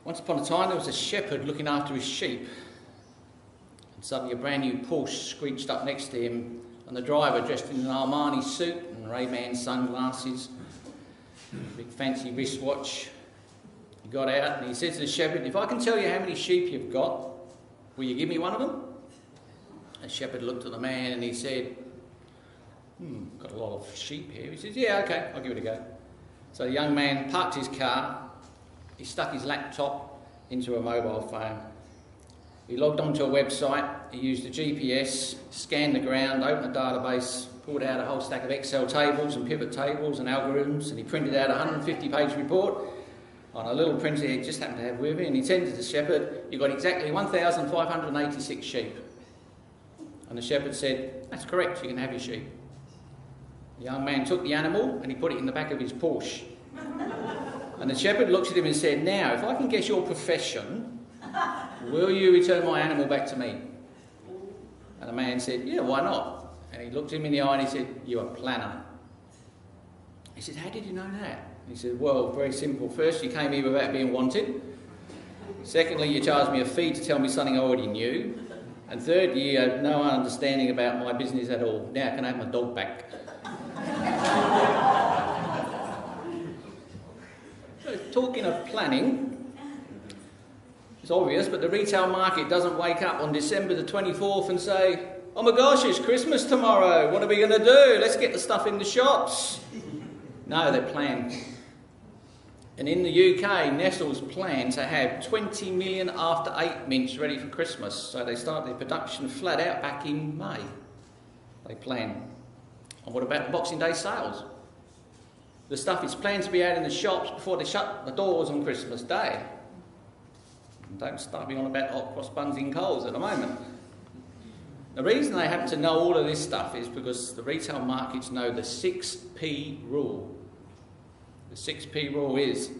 Once upon a time there was a shepherd looking after his sheep, and suddenly a brand new Porsche screeched up next to him, and the driver, dressed in an Armani suit and Ray-Ban sunglasses, big fancy wristwatch, he got out and he said to the shepherd, "If I can tell you how many sheep you've got, will you give me one of them?" The shepherd looked at the man and he said, "Got a lot of sheep here." He says, "Yeah, okay, I'll give it a go." So the young man parked his car, he stuck his laptop into a mobile phone, he logged onto a website, he used a GPS, scanned the ground, opened a database, pulled out a whole stack of Excel tables and pivot tables and algorithms, and he printed out a 150-page report on a little printer he just happened to have with him, and he said to the shepherd, "You've got exactly 1,586 sheep." And the shepherd said, "That's correct, you can have your sheep." The young man took the animal and he put it in the back of his Porsche. And the shepherd looked at him and said, "Now, if I can guess your profession, will you return my animal back to me?" And the man said, "Yeah, why not?" And he looked him in the eye and he said, "You're a planner." He said, "How did you know that?" He said, "Well, very simple. First, you came here without being wanted. Secondly, you charged me a fee to tell me something I already knew. And third, you had no understanding about my business at all. Now, can I have my dog back?" So, talking of planning, it's obvious, but the retail market doesn't wake up on December the 24th and say, "Oh my gosh, it's Christmas tomorrow. What are we going to do? Let's get the stuff in the shops." No, they plan. And in the UK, Nestle's plan to have 20 million after 8 mints ready for Christmas. So they start their production flat out back in May. They plan. And what about the Boxing Day sales? The stuff is planned to be out in the shops before they shut the doors on Christmas Day. And don't start me on about hot cross buns in Coles at the moment. The reason they happen to know all of this stuff is because the retail markets know the 6P rule. The 6P rule is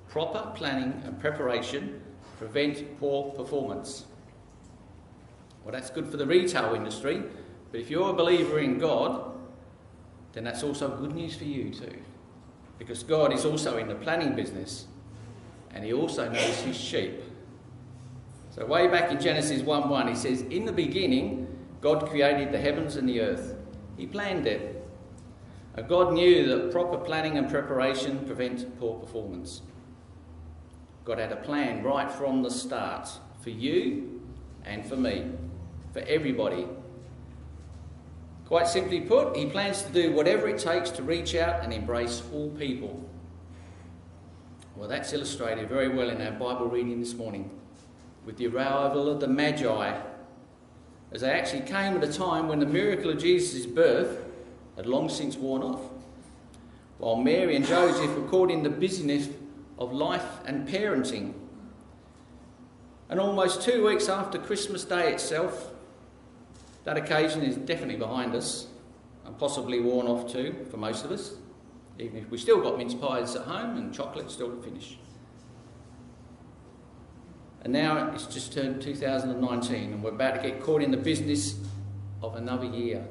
proper planning and preparation prevent poor performance. Well, that's good for the retail industry, but if you're a believer in God, then that's also good news for you too. Because God is also in the planning business, and he also knows his sheep. So way back in Genesis 1:1, he says, "In the beginning, God created the heavens and the earth." He planned it. And God knew that proper planning and preparation prevent poor performance. God had a plan right from the start for you and for me, for everybody. Quite simply put, he plans to do whatever it takes to reach out and embrace all people. Well, that's illustrated very well in our Bible reading this morning with the arrival of the Magi, as they actually came at a time when the miracle of Jesus' birth had long since worn off, while Mary and Joseph were caught in the busyness of life and parenting. And almost 2 weeks after Christmas Day itself, that occasion is definitely behind us, and possibly worn off too for most of us, even if we've still got mince pies at home and chocolate still to finish. And now it's just turned 2019 and we're about to get caught in the business of another year.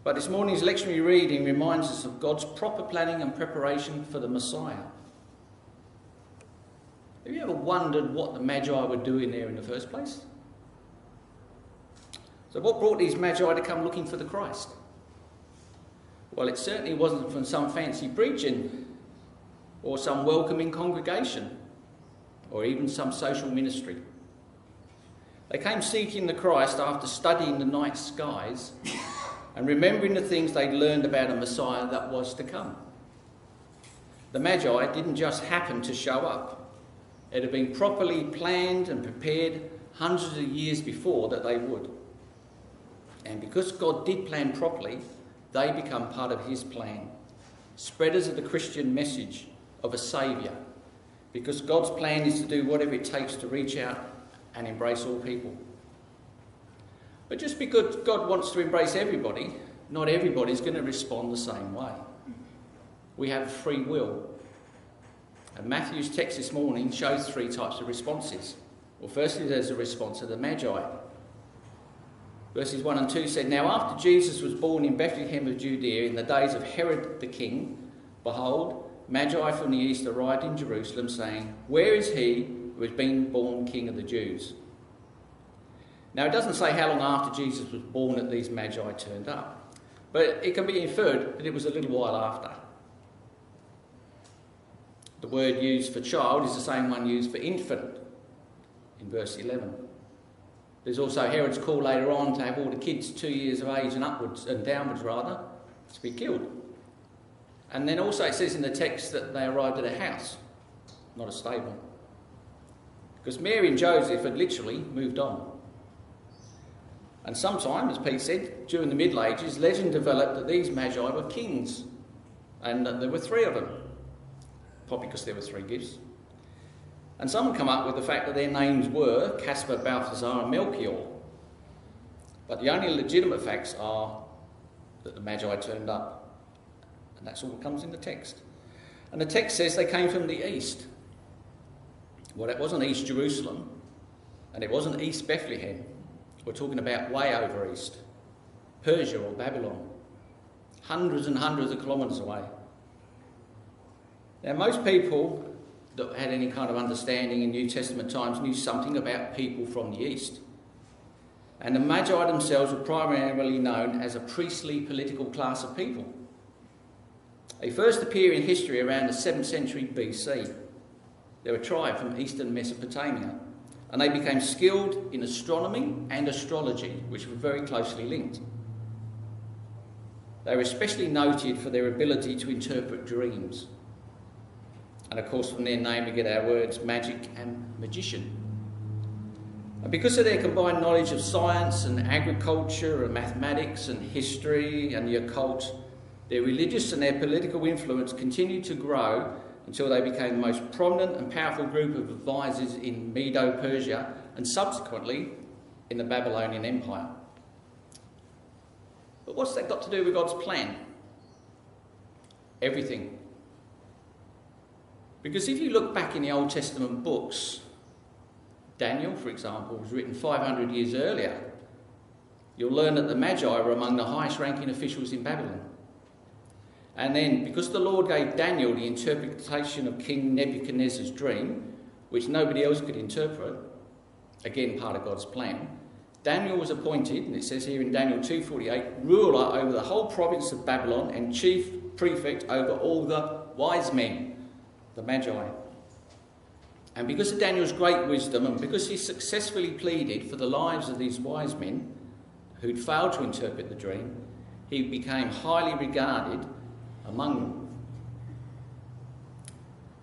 But this morning's lectionary reading reminds us of God's proper planning and preparation for the Messiah. Have you ever wondered what the Magi were doing there in the first place? So what brought these Magi to come looking for the Christ? Well, it certainly wasn't from some fancy preaching or some welcoming congregation or even some social ministry. They came seeking the Christ after studying the night skies and remembering the things they'd learned about a Messiah that was to come. The Magi didn't just happen to show up. It had been properly planned and prepared hundreds of years before that they would. And because God did plan properly, they become part of his plan, spreaders of the Christian message of a saviour, because God's plan is to do whatever it takes to reach out and embrace all people. But just because God wants to embrace everybody, not everybody's going to respond the same way. We have free will. And Matthew's text this morning shows 3 types of responses. Well, firstly, there's the response of the Magi. Verses 1 and 2 said, "Now after Jesus was born in Bethlehem of Judea in the days of Herod the king, behold, Magi from the east arrived in Jerusalem, saying, "Where is he who has been born King of the Jews?" Now, it doesn't say how long after Jesus was born that these Magi turned up, but it can be inferred that it was a little while after. The word used for child is the same one used for infant in verse 11. There's also Herod's call later on to have all the kids 2 years of age and upwards, and downwards rather, to be killed. And then also it says in the text that they arrived at a house, not a stable. Because Mary and Joseph had literally moved on. And sometime, as Pete said, during the Middle Ages, legend developed that these Magi were kings, and that there were 3 of them, probably because there were 3 gifts. And some come up with the fact that their names were Caspar, Balthazar and Melchior. But the only legitimate facts are that the Magi turned up. And that's all that comes in the text. And the text says they came from the east. Well, it wasn't East Jerusalem, and it wasn't East Bethlehem. We're talking about way over east, Persia or Babylon, hundreds and hundreds of kilometres away. Now, most people that had any kind of understanding in New Testament times knew something about people from the east. And the Magi themselves were primarily known as a priestly political class of people. They first appear in history around the 7th century BC. They were a tribe from eastern Mesopotamia, and they became skilled in astronomy and astrology, which were very closely linked. They were especially noted for their ability to interpret dreams. And of course, from their name we get our words magic and magician. And because of their combined knowledge of science and agriculture and mathematics and history and the occult, their religious and their political influence continued to grow until they became the most prominent and powerful group of advisors in Medo-Persia and subsequently in the Babylonian Empire. But what's that got to do with God's plan? Everything. Because if you look back in the Old Testament books, Daniel, for example, was written 500 years earlier. You'll learn that the Magi were among the highest ranking officials in Babylon. And then, because the Lord gave Daniel the interpretation of King Nebuchadnezzar's dream, which nobody else could interpret, again part of God's plan, Daniel was appointed, and it says here in Daniel 2:48, ruler over the whole province of Babylon and chief prefect over all the wise men, the Magi. And because of Daniel's great wisdom and because he successfully pleaded for the lives of these wise men who'd failed to interpret the dream, he became highly regarded among them.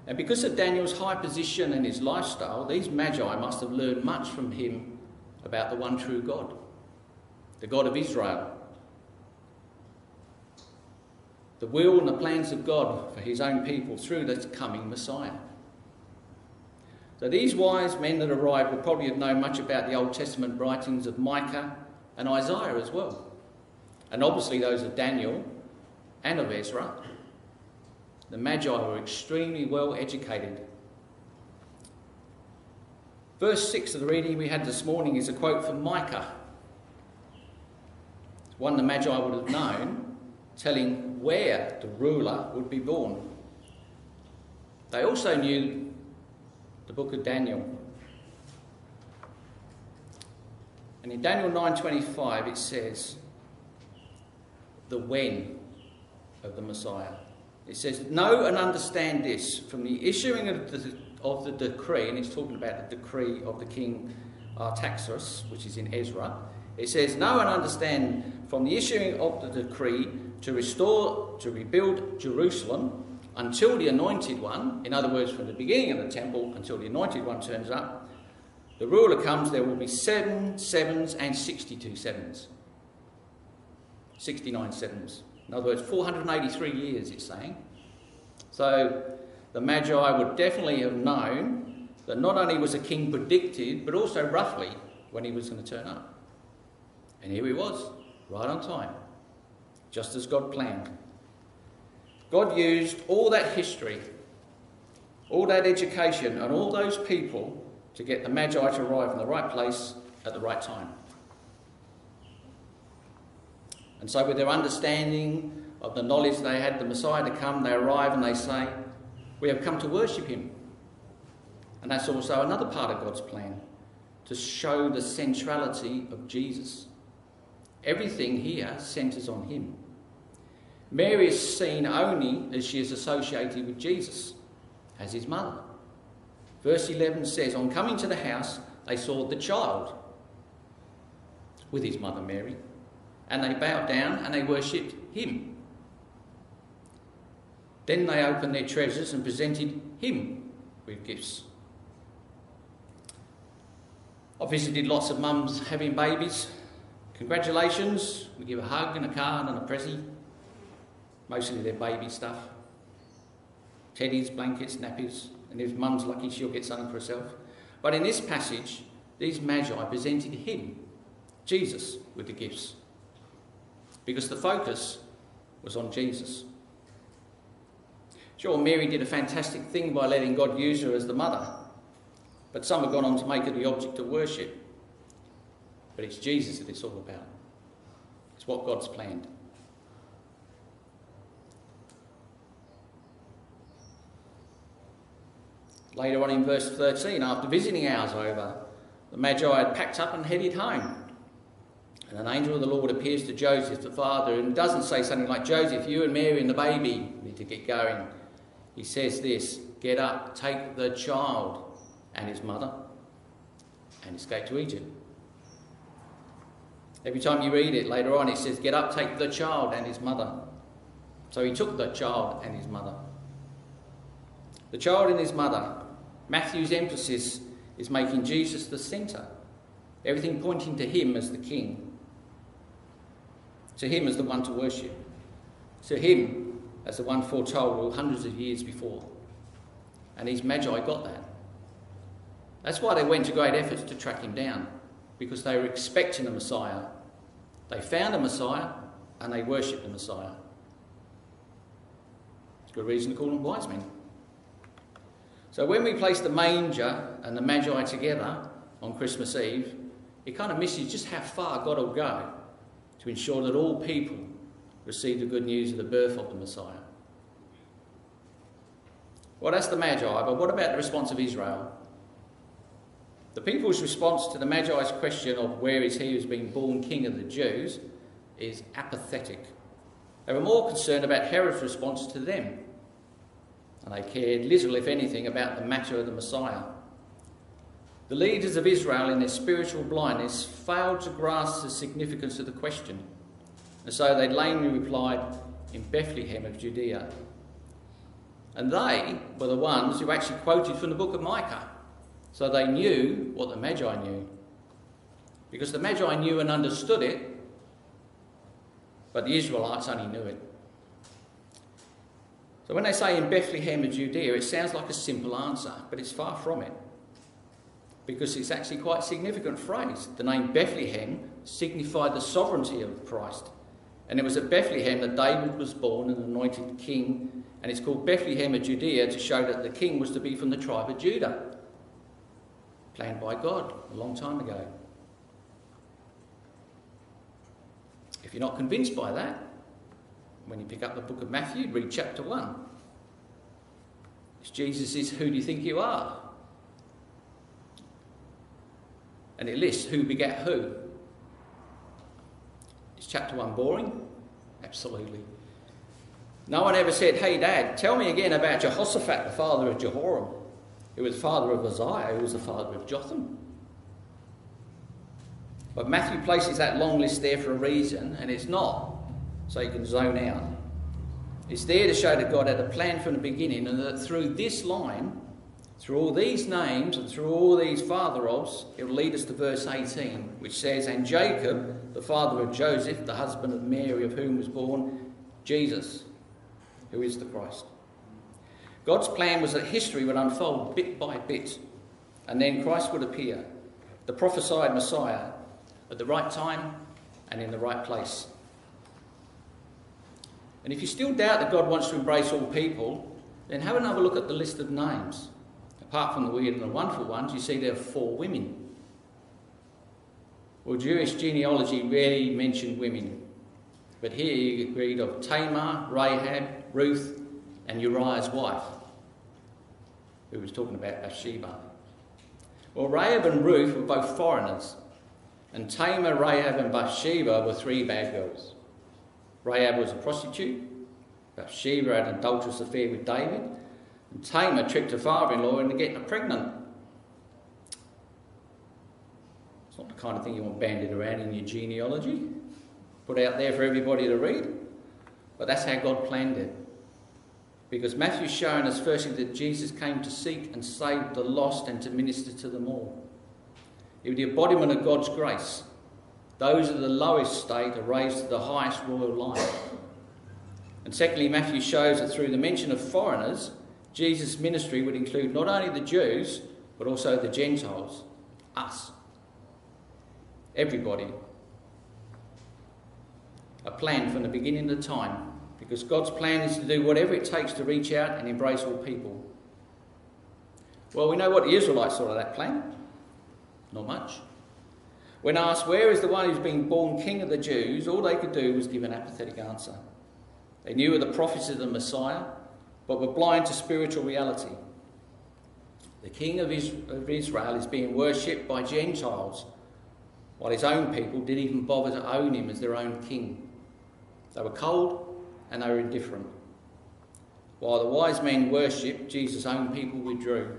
And because of Daniel's high position and his lifestyle, these Magi must have learned much from him about the one true God, the God of Israel, the will and the plans of God for his own people through the coming Messiah. So these wise men that arrived will probably have known much about the Old Testament writings of Micah and Isaiah as well, and obviously those of Daniel and of Ezra. The Magi were extremely well educated. Verse 6 of the reading we had this morning is a quote from Micah. It's one the Magi would have known, telling where the ruler would be born. They also knew the book of Daniel. And in Daniel 9:25 it says the when of the Messiah. It says, know and understand this, from the issuing of the decree, and it's talking about the decree of the king Artaxerxes, which is in Ezra. It says, know and understand from the issuing of the decree to rebuild Jerusalem until the anointed one, in other words, from the beginning of the temple until the anointed one turns up, the ruler comes, there will be 7 sevens and 62 sevens. 69 sevens. In other words, 483 years, it's saying. So the Magi would definitely have known that not only was a king predicted, but also roughly when he was going to turn up. And here he was, right on time, just as God planned. God used all that history, all that education, and all those people to get the Magi to arrive in the right place at the right time. And so with their understanding of the knowledge they had the Messiah to come, they arrive and they say, We have come to worship him. And that's also another part of God's plan, to show the centrality of Jesus. Everything here centres on him. Mary is seen only as she is associated with Jesus, as his mother. Verse 11 says, on coming to the house, they saw the child with his mother Mary, and they bowed down and they worshipped him. Then they opened their treasures and presented him with gifts. I've visited lots of mums having babies. Congratulations. We give a hug and a card and a pressie. Mostly their baby stuff. Teddies, blankets, nappies. And if mum's lucky, she'll get something for herself. But in this passage, these magi presented him, Jesus, with the gifts. Because the focus was on Jesus. Sure, Mary did a fantastic thing by letting God use her as the mother. But some have gone on to make her the object of worship. But it's Jesus that it's all about. It's what God's planned. Later on in verse 13, after visiting hours over, the Magi had packed up and headed home. And an angel of the Lord appears to Joseph, the father, and doesn't say something like, Joseph, you and Mary and the baby need to get going. He says this, get up, take the child and his mother and escape to Egypt. Every time you read it later on, it says, get up, take the child and his mother. So he took the child and his mother. The child and his mother. Matthew's emphasis is making Jesus the centre. Everything pointing to him as the king. To him as the one to worship. To him as the one foretold hundreds of years before. And these magi got that. That's why they went to great efforts to track him down. Because they were expecting a Messiah. They found a Messiah and they worshipped the Messiah. It's a good reason to call them wise men. So when we place the manger and the Magi together on Christmas Eve, it kind of misses just how far God will go to ensure that all people receive the good news of the birth of the Messiah. Well, that's the Magi, but what about the response of Israel? The people's response to the Magi's question of where is he who's been born king of the Jews is apathetic. They were more concerned about Herod's response to them. And they cared little, if anything, about the matter of the Messiah. The leaders of Israel, in their spiritual blindness, failed to grasp the significance of the question. And so they lamely replied, in Bethlehem of Judea. And they were the ones who actually quoted from the book of Micah. So they knew what the Magi knew. Because the Magi knew and understood it, but the Israelites only knew it. So when they say in Bethlehem of Judea, it sounds like a simple answer, but it's far from it. Because it's actually quite a significant phrase. The name Bethlehem signified the sovereignty of Christ. And it was at Bethlehem that David was born and anointed king. And it's called Bethlehem of Judea to show that the king was to be from the tribe of Judah. Planned by God a long time ago. If you're not convinced by that, when you pick up the book of Matthew, read chapter 1. If Jesus is, who do you think you are? And it lists who begat who. Is chapter 1 boring? Absolutely. No one ever said, hey Dad, tell me again about Jehoshaphat, the father of Jehoram, who was the father of Uzziah, who was the father of Jotham. But Matthew places that long list there for a reason, and it's not so you can zone out. It's there to show that God had a plan from the beginning, and that through this line, through all these names and through all these father-ofs, it will lead us to verse 18, which says, and Jacob, the father of Joseph, the husband of Mary, of whom was born Jesus, who is the Christ. God's plan was that history would unfold bit by bit, and then Christ would appear, the prophesied Messiah, at the right time and in the right place. And if you still doubt that God wants to embrace all people, then have another look at the list of names. Apart from the weird and the wonderful ones, you see there are 4 women. Well, Jewish genealogy rarely mentioned women. But here you read of Tamar, Rahab, Ruth, and Uriah's wife. who was talking about Bathsheba. Well, Rahab and Ruth were both foreigners, and Tamar, Rahab and Bathsheba were three bad girls. Rahab was a prostitute, Bathsheba had an adulterous affair with David, and Tamar tricked her father-in-law into getting her pregnant. It's not the kind of thing you want banded around in your genealogy, put out there for everybody to read, but that's how God planned it. Because Matthew's showing us firstly that Jesus came to seek and save the lost and to minister to them all. He was the embodiment of God's grace. Those of the lowest state are raised to the highest royal line. And secondly, Matthew shows that through the mention of foreigners, Jesus' ministry would include not only the Jews, but also the Gentiles, us, everybody. A plan from the beginning of time, because God's plan is to do whatever it takes to reach out and embrace all people. Well, we know what the Israelites thought of that plan. Not much. When asked, where is the one who's been born king of the Jews, all they could do was give an apathetic answer. They knew of the prophecy of the Messiah, but were blind to spiritual reality. The king of Israel is being worshipped by Gentiles, while his own people didn't even bother to own him as their own king. They were cold and they were indifferent. While the wise men worshipped, Jesus' own people withdrew.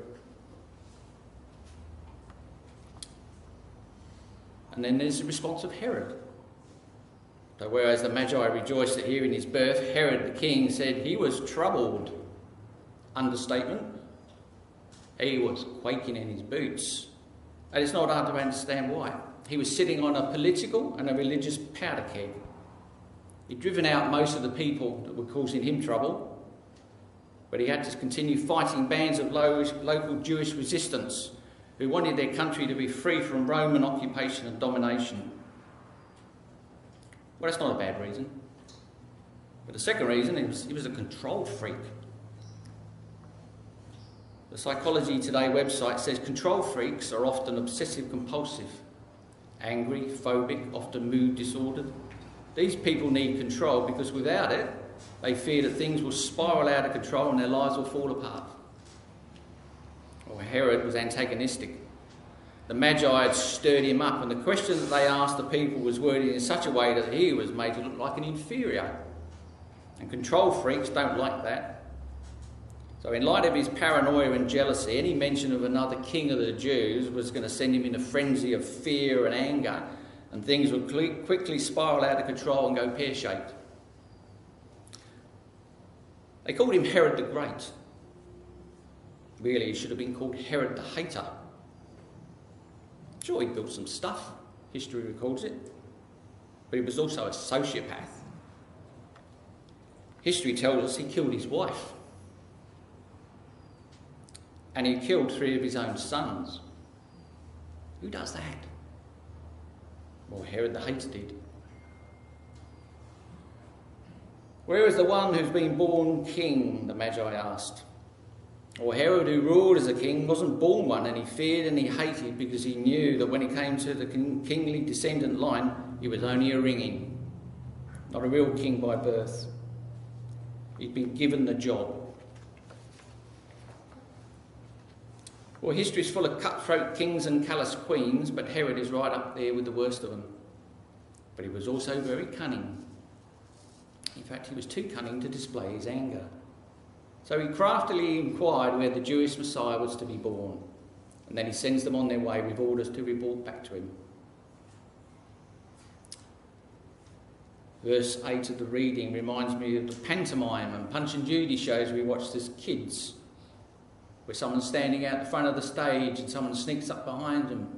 And then there's the response of Herod. So whereas the Magi rejoiced at hearing his birth, Herod the king said he was troubled. Understatement. He was quaking in his boots. And it's not hard to understand why. He was sitting on a political and a religious powder keg. He'd driven out most of the people that were causing him trouble, but he had to continue fighting bands of local Jewish resistance who wanted their country to be free from Roman occupation and domination. Well, that's not a bad reason. But the second reason, he was a control freak. The Psychology Today website says control freaks are often obsessive-compulsive, angry, phobic, often mood disordered. These people need control because without it, they fear that things will spiral out of control and their lives will fall apart. Well, Herod was antagonistic. The Magi had stirred him up, and the question that they asked the people was worded in such a way that he was made to look like an inferior. And control freaks don't like that. So in light of his paranoia and jealousy, any mention of another king of the Jews was going to send him in a frenzy of fear and anger, and things would quickly spiral out of control and go pear-shaped. They called him Herod the Great. Really, he should have been called Herod the Hater. Sure, he built some stuff, history records it, but he was also a sociopath. History tells us he killed his wife, and he killed 3 of his own sons. Who does that? Well, Herod the Hater did. Where is the one who's been born king, the Magi asked. Or Herod, who ruled as a king, wasn't born one, and he feared and he hated because he knew that when it came to the kingly descendant line, he was only a ringing, not a real king by birth. He'd been given the job. Well, history is full of cutthroat kings and callous queens, but Herod is right up there with the worst of them. But he was also very cunning. In fact, he was too cunning to display his anger. So he craftily inquired where the Jewish Messiah was to be born, and then he sends them on their way with orders to be brought back to him. Verse 8 of the reading reminds me of the pantomime and Punch and Judy shows we watched as kids, where someone's standing out the front of the stage and someone sneaks up behind them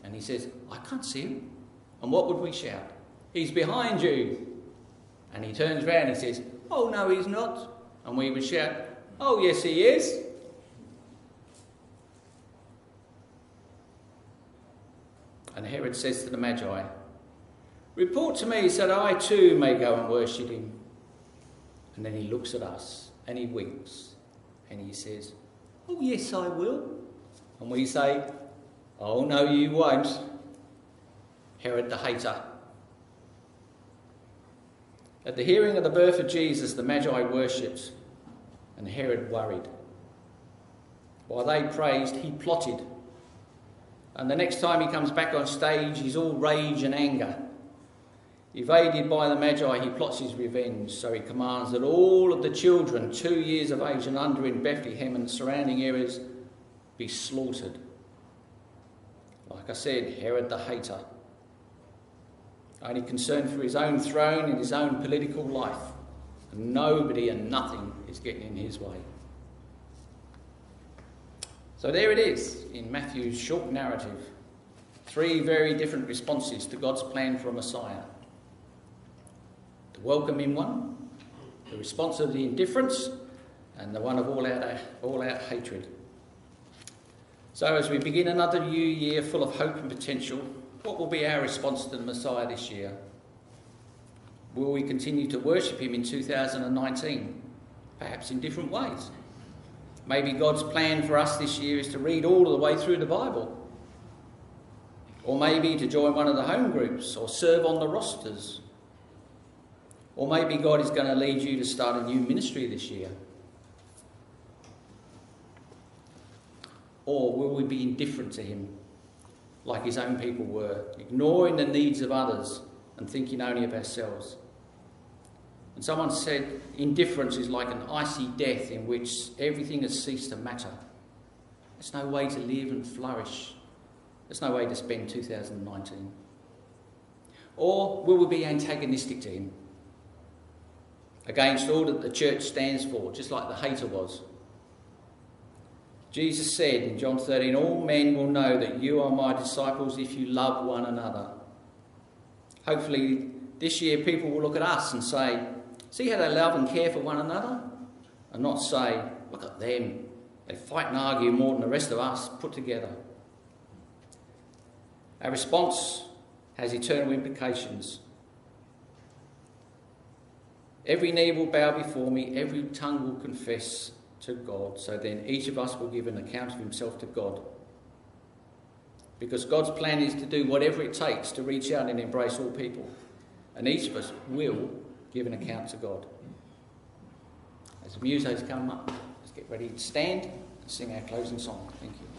and he says, I can't see him. And what would we shout? He's behind you. And he turns round and says, oh no, he's not. And we would shout, oh yes, he is. And Herod says to the Magi, report to me so that I too may go and worship him. And then he looks at us and he winks and he says, oh yes, I will. And we say, oh no, you won't. Herod the Hater. At the hearing of the birth of Jesus, the Magi worshipped, and Herod worried. While they praised, he plotted. And the next time he comes back on stage, he's all rage and anger. Evaded by the Magi, he plots his revenge, so he commands that all of the children 2 years of age and under in Bethlehem and the surrounding areas be slaughtered. Like I said, Herod the hater, only concerned for his own throne and his own political life. And nobody and nothing is getting in his way. So there it is in Matthew's short narrative. 3 very different responses to God's plan for a Messiah. The welcoming one, the response of the indifference, and the one of all-out hatred. So as we begin another new year full of hope and potential, what will be our response to the Messiah this year? Will we continue to worship him in 2019? Perhaps in different ways. Maybe God's plan for us this year is to read all of the way through the Bible. Or maybe to join one of the home groups or serve on the rosters. Or maybe God is going to lead you to start a new ministry this year. Or will we be indifferent to him, like his own people were, ignoring the needs of others and thinking only of ourselves? And someone said, indifference is like an icy death in which everything has ceased to matter. There's no way to live and flourish. There's no way to spend 2019. Or will we be antagonistic to him, against all that the church stands for, just like the hater was? Jesus said in John 13, all men will know that you are my disciples if you love one another. Hopefully this year people will look at us and say, see how they love and care for one another? And not say, look at them, they fight and argue more than the rest of us put together. Our response has eternal implications. Every knee will bow before me, every tongue will confess to God. So then each of us will give an account of himself to God. Because God's plan is to do whatever it takes to reach out and embrace all people. And each of us will give an account to God. As the musos come up, let's get ready to stand and sing our closing song. Thank you.